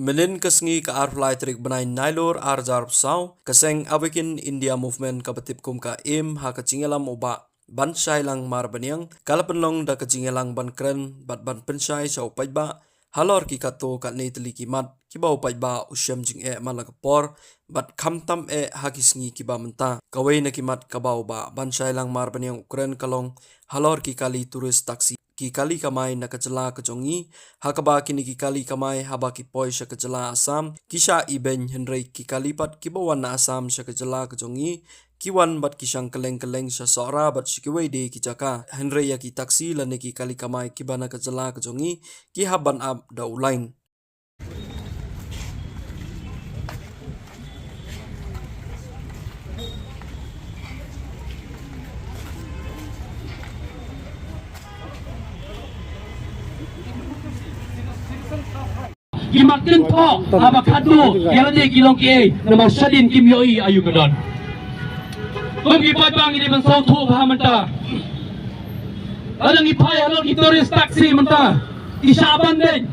Melin kesengi ke arflai trik benai nailor arjar psau keseng awakin India movement kabatip kum ka im ha kecingelam oba ban syai lang mar baniang kala penlong da kecingelang ban kren bat ban pensyai sau paiba halor ki kato kat nei teliki mat kibau paiba usyam jing mala kapor bat khamtam ha kisngi kiba menta kawai na kimat kabau ba ban syai lang mar baniang ukren kalong halor ki kali turis taksi ki kali kamai na kecela kejongi hakaba kini ki kali kamai haba ki poi sya kecela asam kisha iben henrei ki kalipat ki bawan na asam sya kecela kejongi kiwan bat kisang keleng-keleng sya sora bat sikiwei de ki jaka henrei ya ki taksi lane ki kali kamai ki bana kecela kejongi ki haban ab da ulain Kimakin po abakado yalade kilong ki namang sadin kim yoi ayu kadon kung ipat bang ini bang sautu pahamanta adang ipay halong itoris taksi manta isaban din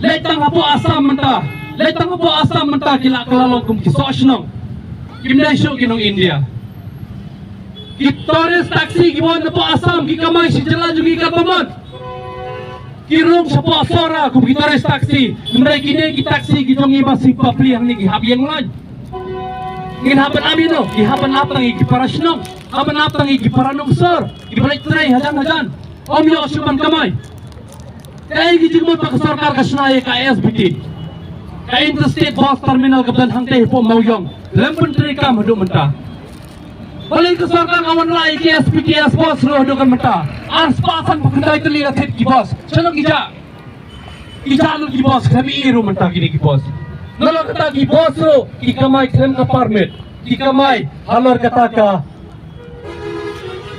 letang hapo asam manta kila kalalong kum kisosnong kimnesyo kinong India itoris taksi gimon na po asam kikamay si jala jugi kapamot kirong sa posora kung gitaris taksi mereka kini ki taksi gitongi masih papli yang ni gihabiang laj ginhaban amin no gihaban apang giparasnong haban apang giparanong sir gibalik tray hadan om yo suman kamay kay gijigmon pa sarkar kasnay ka SBT ka interstate bus terminal kabdan hangtay po mauyong lempun tray kam hadu menta balik ke sarkar kawan lai ki SPTS bos lo hadu kan menta aspasan pakandai terlihat hit ki bos chalo ija lu ki bos kami iru menta gini ki bos nalo kata ki bos ro ki kamai krem ka permit ki kamai halor kata ka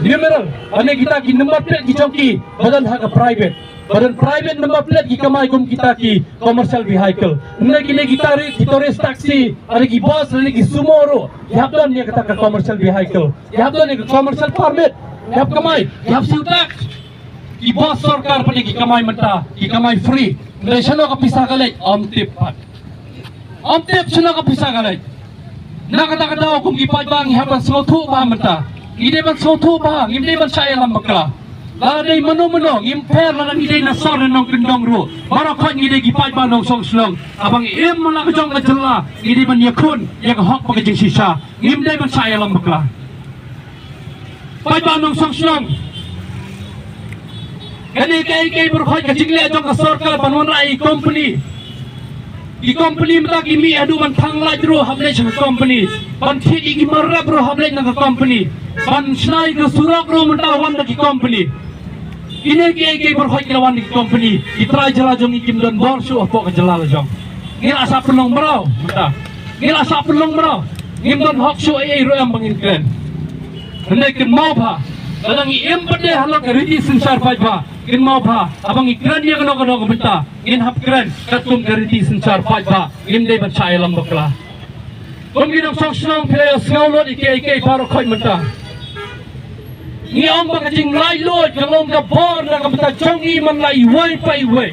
numeral ane kita ki number plate ki chongki badan ha ka private number plate ki kamai kum kita ki commercial vehicle ne kini kita ri tourist taxi are ki bos ne ki sumo ro yapdon ne kata ka commercial vehicle yapdon ne commercial permit yap kamai yap siutak ki bos sarkar pani ki kamai menta ki kamai free ne shano ka pisa kalai om tip shano ka pisa kalai na kata kata kum ki pai bang haban sotu ba menta ide ban sotu ba ide ban saya lam bakla ladai mano imper ladang ide na sor nong kendong ru mara khot ide ki pai ba nong song slong abang im mala ka jong ka jela ide ban yakun yak hok pa ka jing sisa ide ban saya lam bakla pai ba nong song slong kani kai berkhot ka jingle jong ka sarkar panwan rai company di company mata ki mi adu ban thanglai ru hamle chang company ban thidi ki marra bro hamle na company ban snai ka surak ru mata wan ki company ine ki berkhot ki wan ki company itra jala jong ikim don bor su apo ka jala jong ngil asa penong bro mata ngil asa penong bro ngim don hok su ai ru am bangin kren hendak kin mau ba kadang im pade halok ridi sensar ba kin mau ba abang ikran dia kano benta in hap kran katum ridi sensar ba im dei ban chai lam bakla kom ginong song player skaulot ike paro khoi menta ni ong ba kajing lai loi kalong ka bor na ka benta jongi man lai wai pai wai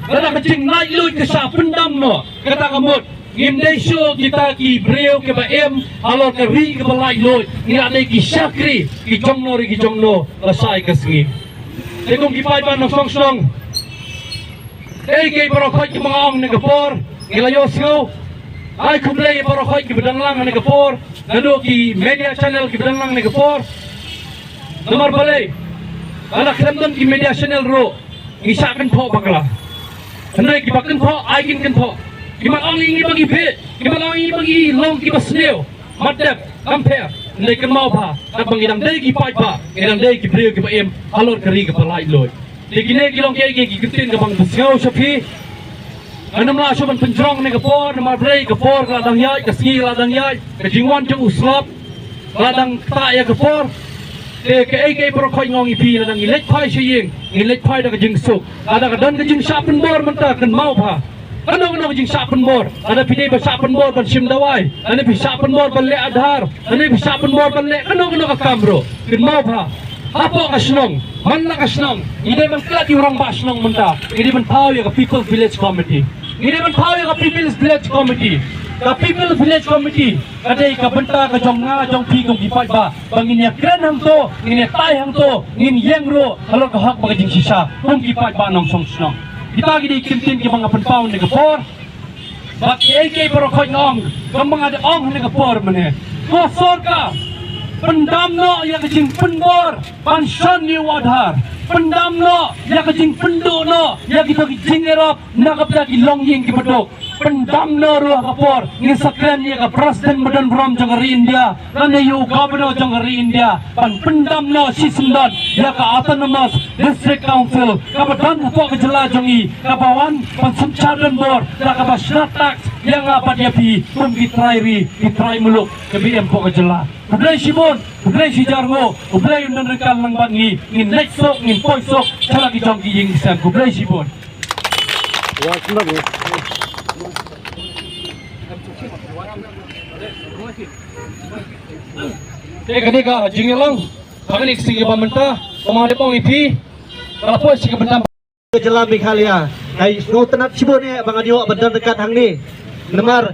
kada kajing lai loi ke sa pendam no kata kamot ngim dei show kita ki breu ke ba em halor ka ri ke ba lai loi ni ade ki shakri ki jongno lasai ka singi Lekong kipai ba ng song kay barokhoy ki mga ong nagapor ngilayos ngo ay kumlay barokhoy ki bedang lang nagapor nado ki media channel ki bedang lang nagapor nomor balay ala kremdon ki media channel ro ngisakan po bakla hanay ki bakan po ay kin kan po ki mang ingi bagi bit ki mang ingi bagi long ki basneo madap compare nei kan mau ba abang idam dei ki pai ba idam dei ki breu ki ba em halor kari ka palai loi dikine ki long ke ki kitin ka bang basngau sapi anam la soban penjrong ne ka por na brei ka por ka dang yai ka ski la dang yai ka jingwan chu uslap la dang ta ya ka por ke pro khoi ngong ipi la dang ilek pai shiying ilek pai da ka jing suk ada ka dan ka jing sapen bor menta kan mau ba ano jing sapen bor ada pide ba sapen bor ban sim dawai ana pi sapen bor ban le adhar ana pi sapen bor ban le ano ka kamro kin mau ba apo ka snong man na ka snong ide man klati urang ba snong menta ide man thaw ya ka people village committee Ini mentau ka People's Village Committee. Ka People's Village Committee kadai ka benta ka jong nga jong pi kong gipat ba. Bangin ya kren hang to, ngin ya tai hang to, ngin yang ro halor ka hak bagajing sisa. Kong gipat ba nang song snong. Kita gidi kintin ki mga penpau ni kapor. Bak AK pero khoi ngong, kam mga de ong ni kapor mane. Ko sorka pendamno ya kajing pendor pansan ni wadhar pendamno ya kajing pendono ya kita kajing erop nakapya ki longying ki bedok pendamno ruah kapor ni sakran ya ka president badan brom jangari India dan yu governor jangari India pan pendamno si sendot ya ka autonomous district council ka badan po ka jela jongi ka bawan pan samcharan bor ya ka basnatak yang apa dia pi pun kitrai muluk ke BM po ka jela Ublay Simon, ublay si Jarmo, ublay yung nanrekal ng bangi, ngin netsok, ngin poisok, salagi jong giying isang, ublay Simon. Kani ka, jingin lang, pagkanik sige pamenta, pamahali pong ipi, kalapos sige bentang. Jelam Meghalaya, ay no tanap Simon ni bang anyo badan dekat hang ni, nemar,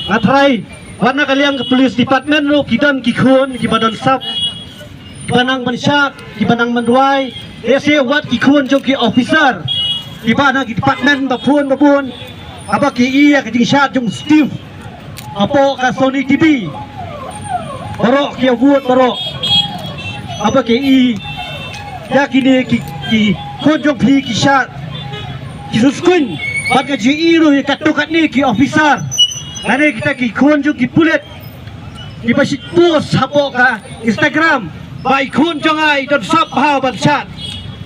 ngatrai. Warna kalian ke police department lo kidan kikun kibadan sab kibanang mansyak kibanang manduai desi wat kikun jong ki officer kibana ki department babun apa ki iya ki syat jong Steve apa ka Sony TV barok ki award barok apa ki i ya kini ki kun jong pi ki syat ki suskun bat ka ji ro ki katukat ni ki officer Nari kita ki kun jung ki pulit ki basi post hapo ka Instagram bai kun jong ai don sap ha ban chat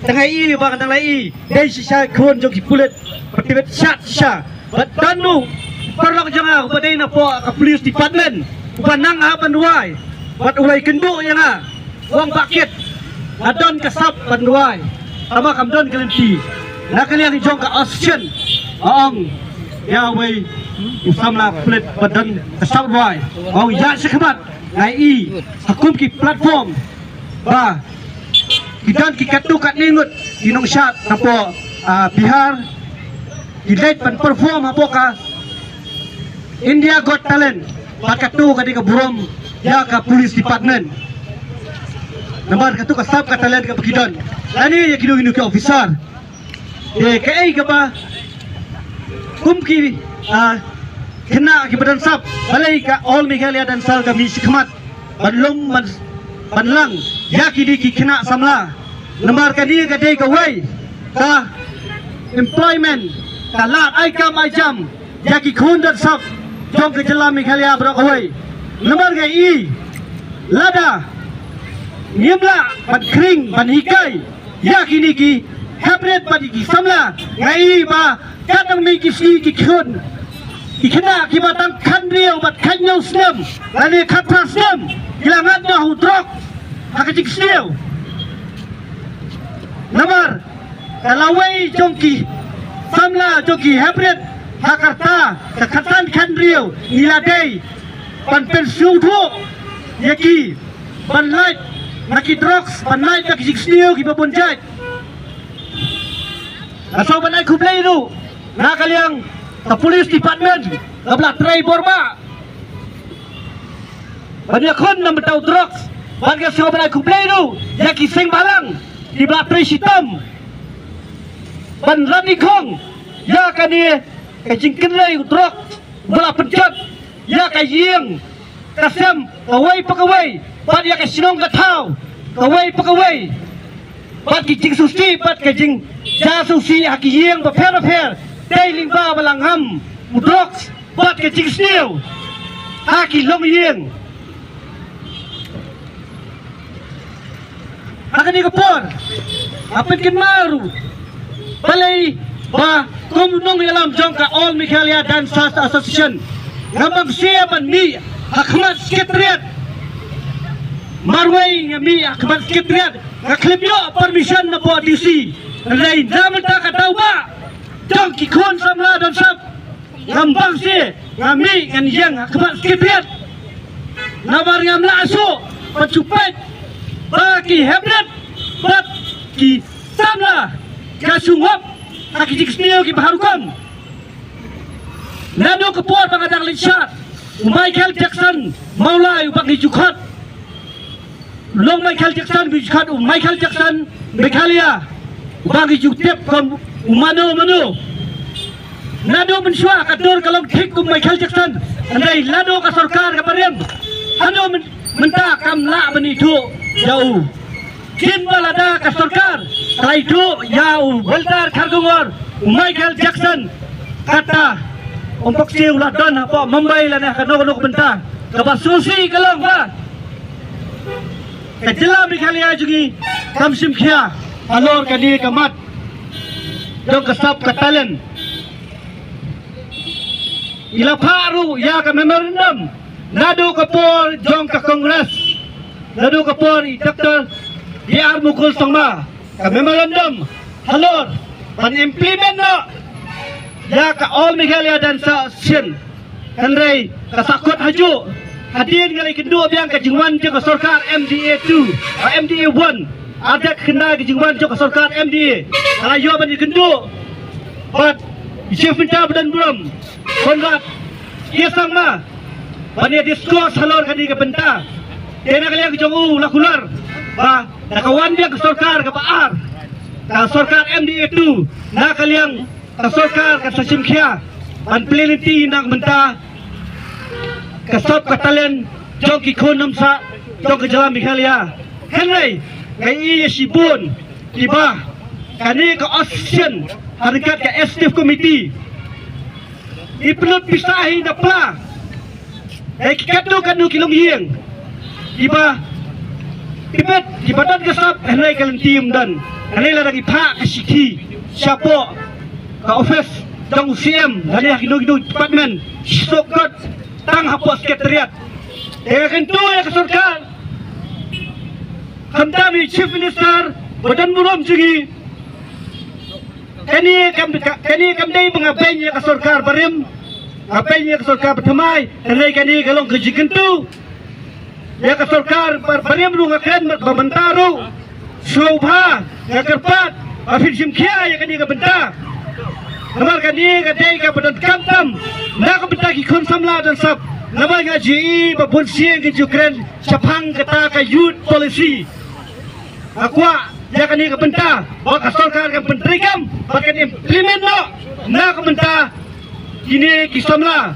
tangai i bang tangai i dei si sa kun jung ki pulit pertibet chat sha bat danu perlok jang a badai na po ka police department upanang ha banduai bat ulai kendu yang a wang paket adon ka sap banduai ama kamdon kelimpi nakalian jong ka auction ong ya wei Samla pelit badan kesabwai mau ya sekebat ngai hakum ki platform ba kidan ki katu kat ningut kinong syat napo Bihar kidait pan perform hapo ka India Got Talent pakatu ka di ka burom ya ka police department nambar katu ka sab ka talent ka kidan ani ya kidong ki officer kai ka ba kumki kena akibat sab balai ka all Meghalaya dan sal kami sikmat banlum banlang ya kini ki kena samla namar ka dia ka dei ka wai ka employment ka lat ai kam ai jam ya ki khun dan sab jong ke jela Meghalaya bro ka wai namar ka i lada niemla ban kring ban hikai ya kini ki hybrid ban ki samla ngai ba kadang mi ki si ki khun ikena kibatang kandriau bat kanyau snem lani katra snem hilangan na hudrok hakajik snem namar kalawai jongki samla jongki hybrid hakarta kakatan kandriau iladei pan pensiu tu yaki pan light naki drugs pan light hakajik snem kibabon jait asal ban ai kublai tu nakaliang ka police department kabla tray borma banyak kon na betau drugs banyak sing banai kublenu ya kiseng balang di bla tray sitam ban rani kong ya kani ka jingkenlai drugs bla penjat ya ka yeng kasem kawai pakawai ban ya ka sinong gatau kawai pakawai ban ki jing susi ban ka jing ja susi haki yeng ba fer Dai lingba balangham mudroks bat ke jing snew haki long yeng hakani kapor apit kin maru balai ba kumnong yalam jongka all Meghalaya Dance Association ngamang siya ban mi hakmat sekretariat marwai ngami hakmat sekretariat ngaklipyo permission na po DC lain zaman ta katau ba Jong kikun samla dan sab ngambang si ngami ngan yang kebat sekipit nabar ngamla aso pacupet baki hebret bat ki samla kasungop kaki jiksniyo ki baharukom Nado kepuar pangadang Linsyat Michael Jackson Maulai ubang dijukat Long Michael Jackson dijukat Michael Jackson Bekalia ubang dijutip kon umano Nado mensua kadur kalau tik Michael Jackson andai lado ka sarkar ka parem ano menta kamla benitu jauh kin balada ka sarkar kaitu jauh beltar kargungor Michael Jackson kata untuk siu ladon apa Mumbai lana kanok benta kabasusi kalong ba kajela bikalia jugi kamsim khia alor kadi kamat dong kasap katalen ila paru ya ka memorandum nado kapor jong ka kongres nado kapor Dr. DR Mukul Sangma ka memorandum halor pan implement no ya ka all Megalia dan sa sin kanrei kasakot haju hadin ngalai kedua biang ka jingwan je ka sarkar MDA 2 MDA 1 ada kena ke jingwan je ka sarkar MDA ayo ban kendu but chief minta badan belum konrat ia sama bani diskurs halor kadi ka benta kena kalian ke jongu lakular ba nakawan dia ka sarkar ka paar ka sarkar MDA 2 na kalian kasokar kasasimkhia an plenity nang benta kasop katalen jong kikhonam sa jong kajalam mikhalia kanai ngai sibun tiba kani ka ocean harikat ka STF committee iplut pisahi na pla kadu kilong hieng tiba ibet ibadat kasap kanai kalentim dan kanai lagi pak kasiki siapo ka office dong CM dari hidup department sokot tang hapus sekretariat kentu ya ke sarkar kami chief minister badan burom jugi kani dai mengabainya ke sarkar barim abainya ke sarkar pertamai kanai kani galong keji kentu ya ke sarkar barim lu ngaken babentaru shobha ya kerpat afir simkhia ya kani ka benta Namar kani kadai ka badan kamtam na ka benta ki khon samla dan sab namar ngaji babun sieng ki Ukraine chapang kata ka youth policy akwa ya kani ka benta ba ka sarkar ka pentrikam ba kan implement no na ka benta kini ki samla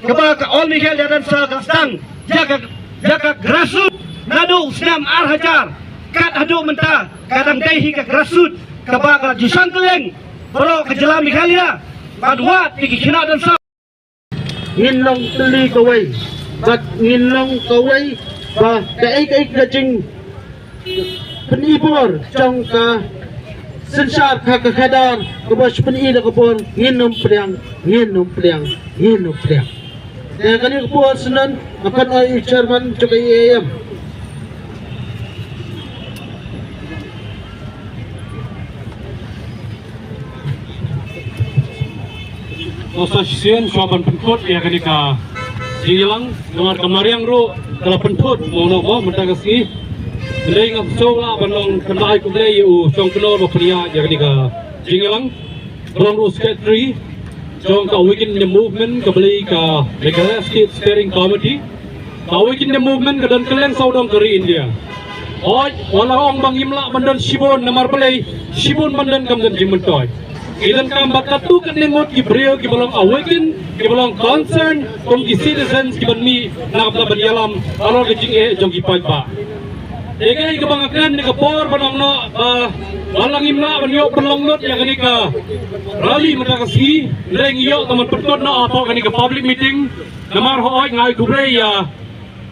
ka all Miguel dan sa kastang jaga grassroots nado senam hajar kat adu menta kadang dai hi ka grassroots ka ba ka jusan keleng Bro kejelam Mikhalia Badwat dikikina dan sa Nginlong teli kawai Bat nginlong kawai Ba kaik gajing Penibur Jong ka Sensar kakakadar Kabas penida kapur Nginum priang Yang kani kapur senan Akan ay chairman Juga IAM Asosiasian Swaban Pentut ya kenika Jingilang dengar kemariang ru kalau pentut mau nopo mentagasi Beli ngap sola bandong kendai kumlei u song kenor bapria ya kenika Jingilang belum ru secretary jong ka weekend the movement ka beli ka Meghalaya State Steering Committee ka weekend the movement ka dan keleng saudong keri India Oi wala ong bang imla bandan Shibon namar beli Shibon bandan kam dan jimentoy Ilan kam bakatu kan dengot ki brio ki balong awaken ki balong concern from the citizens ki banmi nak ban yalam alor ke jing jong ki pa Ega ki bangakan ni kapor banong no walang imna ban yo perlong not ya kani ka rally matakasi leng yo taman pertot no apo kani ka public meeting namar hoy ngai kubre ya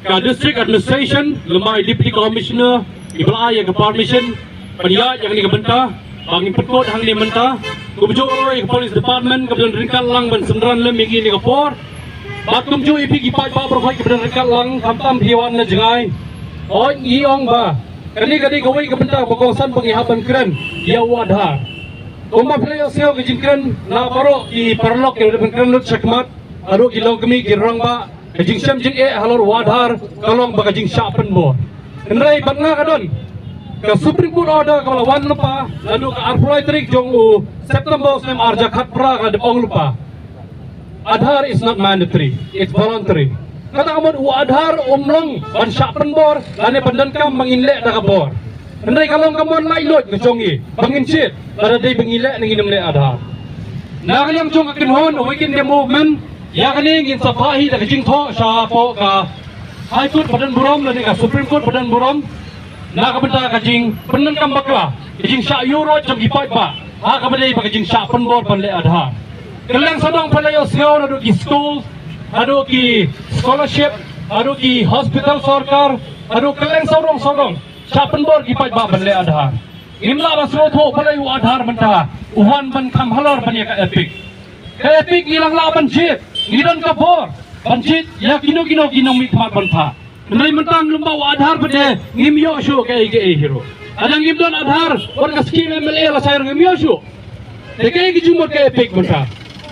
ka district administration lemai deputy commissioner ki balai ya ka permission pania ya kani ka benta bangin pertot hang ni menta Kumjo roy police department kemudian ringkat lang ban sendran lem minggi ni kapor batum jo ipi gipai pa profai kemudian ringkat lang kamtam hiwan na jengai oi iong ba kani kawai kebenta pagongsan penghihapan keren ya wadha umma playo seo kejingkren na paro i parlok ke depan keren lut sakmat aro kilong kemi girang ba kejing syam jing halor wadhar kalong ba kejing syapen bo kenrai batna kadon ke Supreme Court order kalau wan lupa lalu ke arpulai trik jong u September sem arja khat pra ka depong lupa Aadhaar is not mandatory, it's voluntary. Kata kamu Aadhaar umlong ban syapen bor, lani pandankam manginlek dah kabor. Andai kalau kamu lailot ngecongi, bangin shit, pada day bangilek nangin le Aadhaar. Nak yang cong akin hon, awaken the movement, ya kani ngin sapahi dah kajing tho sya po ka High Court Badan Burom lani ka Supreme Court Badan Burom. Nak kabenta kajing pandankam bakla, kajing sya euro jam gipat ba. Ha kabadai kajing syapen bor pan le Aadhaar. Kelang sadang palayo segaw adu ki school, adu ki scholarship, adu ki hospital sarkar, adu kelang sorong syapen bor ki paj ba ban le Aadhaar. Imla basro tho palayo Aadhaar menta uhan ban kam halar ban ya ka epic. Ka epic nilang la ban jit, ngidan ka bor. Ban jit ya kino mi kmat ban tha. Nai mentang lumba Aadhaar bade ngimyo shu ka hero. Adang ngimdon Aadhaar or ka scheme MLA la sayur ngimyo shu. Dekai ki jumot ka epic menta.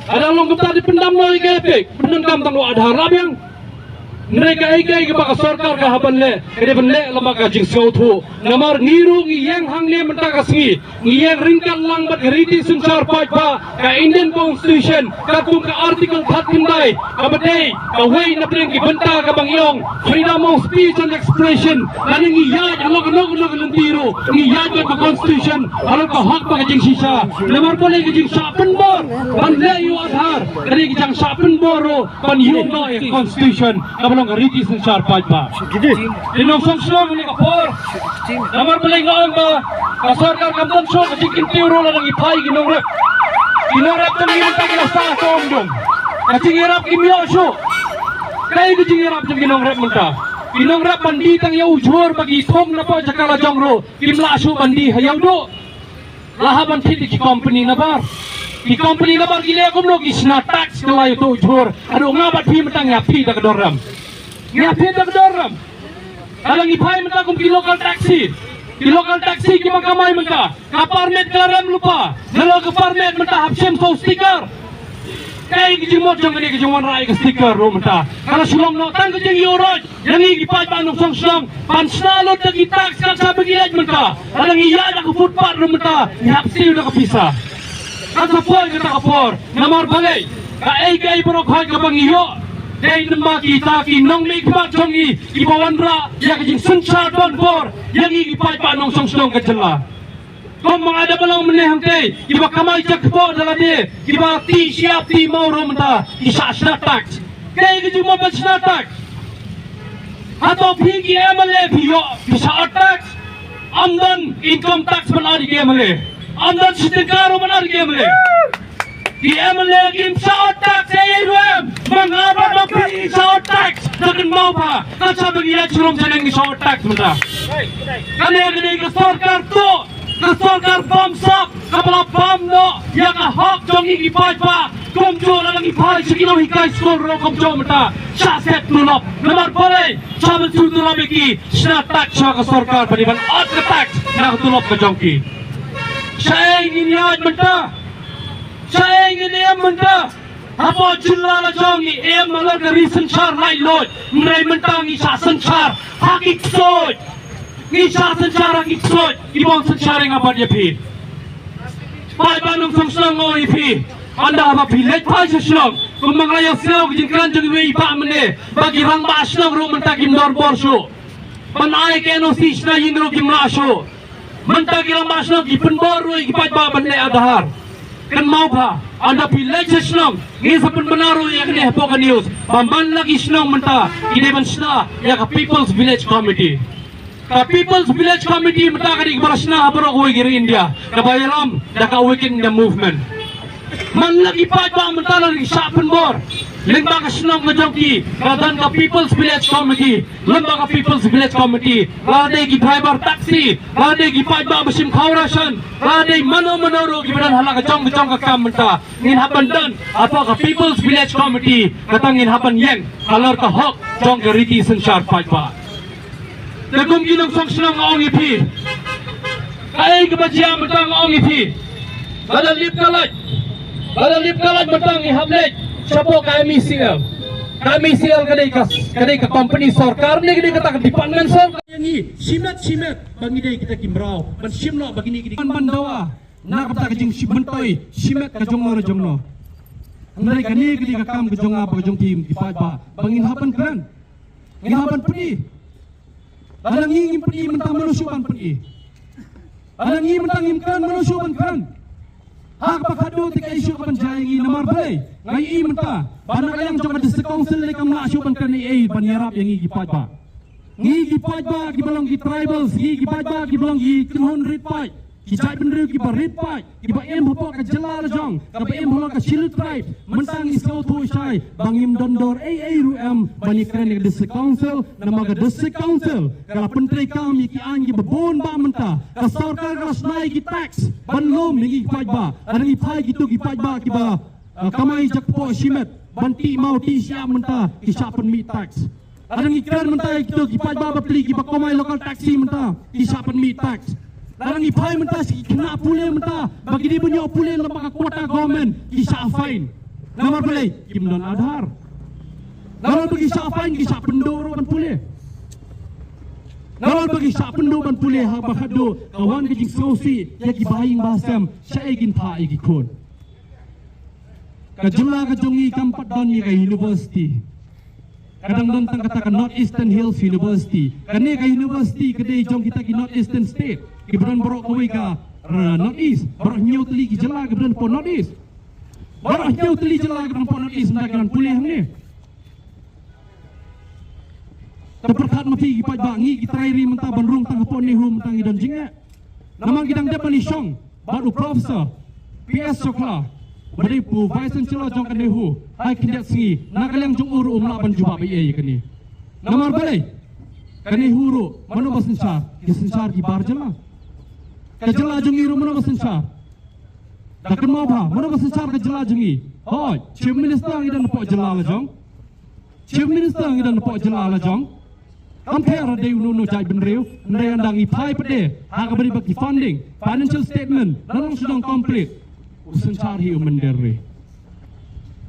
Ada long kita dipendam lagi ke epic, pendam tang lo Aadhaar labang. Mereka ikai ke baka sarkar ka haban le, kede ban le lembaga jing sautu. Namar niru ngiyang hang le mentaka singi, ngiyang ringkan lang bat riti sunsar paj ba ka Indian Constitution, ka kum ka article 39, ka badai, ka way na preng ki benta ka bangyong, freedom of speech and expression. Lani ngiyaj alog lentiru, ngiyaj ka Constitution, alog ka hak ba ka jing sisa. Namar boleh ka jing syapen bor, ban le yu Aadhaar, kede ki jang syapen boro, ban yu no Constitution. Kabalong riti sensar paj ba. Dinong song ni kapor. Namar paling ngaong ba kasarkar kamdan so kajikin tiuro lang ipai ginong rep. Ginong rep tang ginong tagila sa tom dong. Kajing irap kimyo so. Kaya kajing irap jang ginong rep menta. Ginong rep bandi tang yaw jor bagi tom na pa jakala jongro. Kimla so bandi hayaw do. Lahaban titi ki company na bar. Di company na bar gile akom no gisna tax kalayo to jor. Ado nga bat pi mentang ngapi da kedoram. Ngapi da kedoram. Alang ipai mentang kum ki local taxi. Ki local taxi ki makamay menta. Ka permit karam lupa. Nalo ka permit menta hapsem so sticker. Kay ki jimot jang ni ki jingwan rai ka sticker ro menta. Kala sulong no tang ki jing yoroj. Yang i ipai pa no song pan snalot da ki tax ka sa bagilaj menta. Alang iya da ka footpath ro menta. Hapsi da ka pisa. Kasapor kita kapor, namar balay, kay borok hay kapang iyo, day nama kita nong mikmat jongi, ibawan ra, ya kajing sunsar don bor, yang igipay pa nong songsong kajala. Kung mga ada balang menehang kay, iba kamay jakpo dalade, iba ti siap ti mauro menta, isa tax, kay kajing mo ba tax? Ato pigi MLA piyo, isa tax, amdan income tax malari ke MLA. Amdan sitingkaro manar gemle. Di MLA kim sa tax ARM. Mangabat mo pi sa tax. Dagan mau pa. Kaca bagila churong sanang sa tax mata. Kani ka sarkar to. Ka sarkar bam sap. Kapala bam no. Ya ka hak jong igipaj pa. Kumjo lang ipaj sa kinaw hikay skor ro kumjo mata. Sa set nulop. Namar pare. Sa tulop iki. Sna tax sa ka sarkar paniban at ka tax. Nakatulop ka jongki. Saya ingin lihat menta, saya ingin lihat menta. Apa jilla la jongi, malar dari sensar lain lot, mulai menta ngisa sensar, hakik soj, ngisa sensar hakik soj, ibang sensar yang apa dia pi. Pai banung songsong ngoi pi, anda apa pi let pai seslong, kung manglayo selaw kejengkeran jeng iwe ipa mene, bagi rang baslong ro menta kim dor borso, panai keno sisna yindro kim laso. Mentang kira masnong ipen baru ipat baban le Aadhaar kan mau pa anda pilih senong ngisapen benaru yang ni hepokan news pamban lagi senong menta ini mensna ya ka People's Village Committee menta ka di barasna habro ko giri India ka bayalam da ka weekend the movement man lagi ipat ba menta lagi sapen bor lembaga senong ngejongki kadan ka People's Village Committee lembaga People's Village Committee lade ki driver taxi lade ki paj ba basim khaurasan lade mano ro ki badan hala ka jong ka kamenta ngin hapan dan apa ka People's Village Committee katangin hapan yang alor ka hok jong ka riti sensar paj ba tegum ginong song senong ong ipi kai ka bajia metang ong ipi badal lip kalaj metang ihamlej siapa kami sial kadai ka company sarkar ni kadai kata department sarkar ni simet bagi dai kita kimrau ban simno bagi ni ban dawa na kata ka jing sibentoi simet ka jongno Andai kani kini kakam kejong apa kejong tim kipat ba bangin hapan keren. Ngin hapan peni. Alang ingin peni mentang manusiaban peni. Alang ingin mentang imkan manusiaban keren. Hak pakado tika isu kapan jayangi namar bay. Ngai i menta. Banak yang jong ada sekongsil lekam na asyuban keren i banyarap yang i kipat ba. Ngi kipat ba kibalong ki tribals, ngi kipat ba kibalong ki kinhon rit pai. Kijai bendera kiba red pai, kiba em hopo ka jelal jong, kiba em hopo ka chilu tribe, mentang iskau tu shai, bangim dondor ru bani keren yang district council, nama ka district council, kala penteri kami ki angi babon ba menta, ka sarkar ka snai ki tax, ban lom ngi kipai ba, ada ngi pai gitu kipai ba kiba kamai jakpo shimet, banti mau ti siap menta, ki sapen mi tax. Ada ngi keren menta gitu kipai ba bapli kiba kamai local taxi menta, ki sapen mi tax. Larang ipai mentah kena pulih mentah bagi dia punya pulih lembaga kuota government kisah fine namar boleh kim don adhar namar bagi kisah fine kisah pendoro ban pulih namar bagi kisah pendoro ban pulih ha bahado kawan kejing sosi ya ki baing basam syai gin pa igi kon kajela kajongi kampat don ni ka university kadang-kadang katakan North Eastern Hills University kane ka university kedai jong kita ki North Eastern State kebetulan borok kawai ka North East borok nyau teli ki jela kebetulan po North East borok nyau teli jela kebetulan po North East mendakan pulih ni terperkat mafi ki pajbangi ki trairi mentah bandrung tang po ni hum tang idan jinga namang kidang depan ni syong baru professor PS Chokla beri pu vice chancellor jong kane hu hai kindak singi nakalang jong uru umla ban juba ba ye kani namar balai kane huru mano basenchar ki senchar ki bar jela kajela jungi ru mano basenchar dakan mau ba mano basenchar kajela jungi hoi chief minister ngidan po jela la jong chief minister ngidan po jela la jong compare de no jai benreu ndai andang i pai pade ha ka beri bagi funding financial statement nanong sedang complete usenchar hi umendere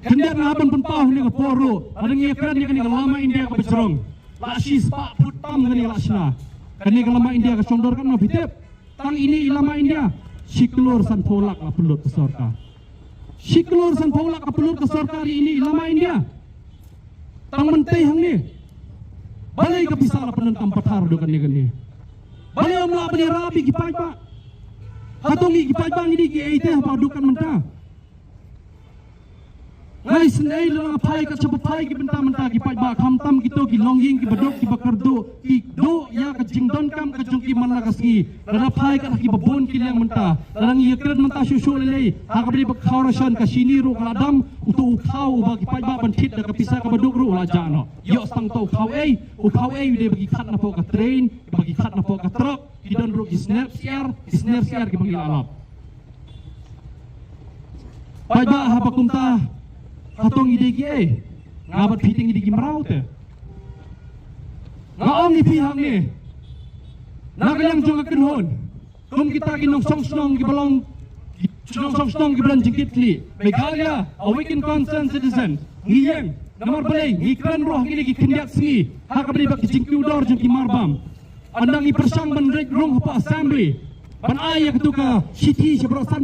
kendak ngaban penpah ni poro ada ngi kran ni kan lama India ka becerong la shis pa putam ni la shna kan ni lama India ka sondor kan no bitep tang ini lama India siklor san polak la pelut ke sarkar siklor san polak ka pelut ke sarkar ini lama India tang mentai hang ni balai ka pisala penentang pathar do kan ni balai amla bani rabi ki pai pa hatongi ki pajbang ini ki eite padukan mentah ngai senai la pai ka chapa pai ki benta mentah ki pajba khamtam ki to ki longging ki bedok ki bakardo ki do ya ka jingdon kam ka jungki manla kasgi la pai ka ki babon ki yang mentah larang ye kred mentah susu lele ha ka beri bakhaurashan ka sini ru ladam utu khau ba ki pajba ban thit da ka pisa ka bedok ru la jano yo stang to khau ei de bagi khat na po ka train bagi khat na po ka truck ki don ru ki snap share ki bagi alap pajba ha pakumta hatong ide ki ngabat fiting ide ki marau te ngaong ni pihang ni nagalang jong akenhon kum kita ki nong song ki balong song ki balan jingkit li Meghalaya awaken concerned citizen ngiyeng namar balay ngikran roh ki ki kendak singi ha ka beri bak jingkiu dor jong ki marbam andang i persang ban rek rong pa assembly ban aya ketuka city sebro san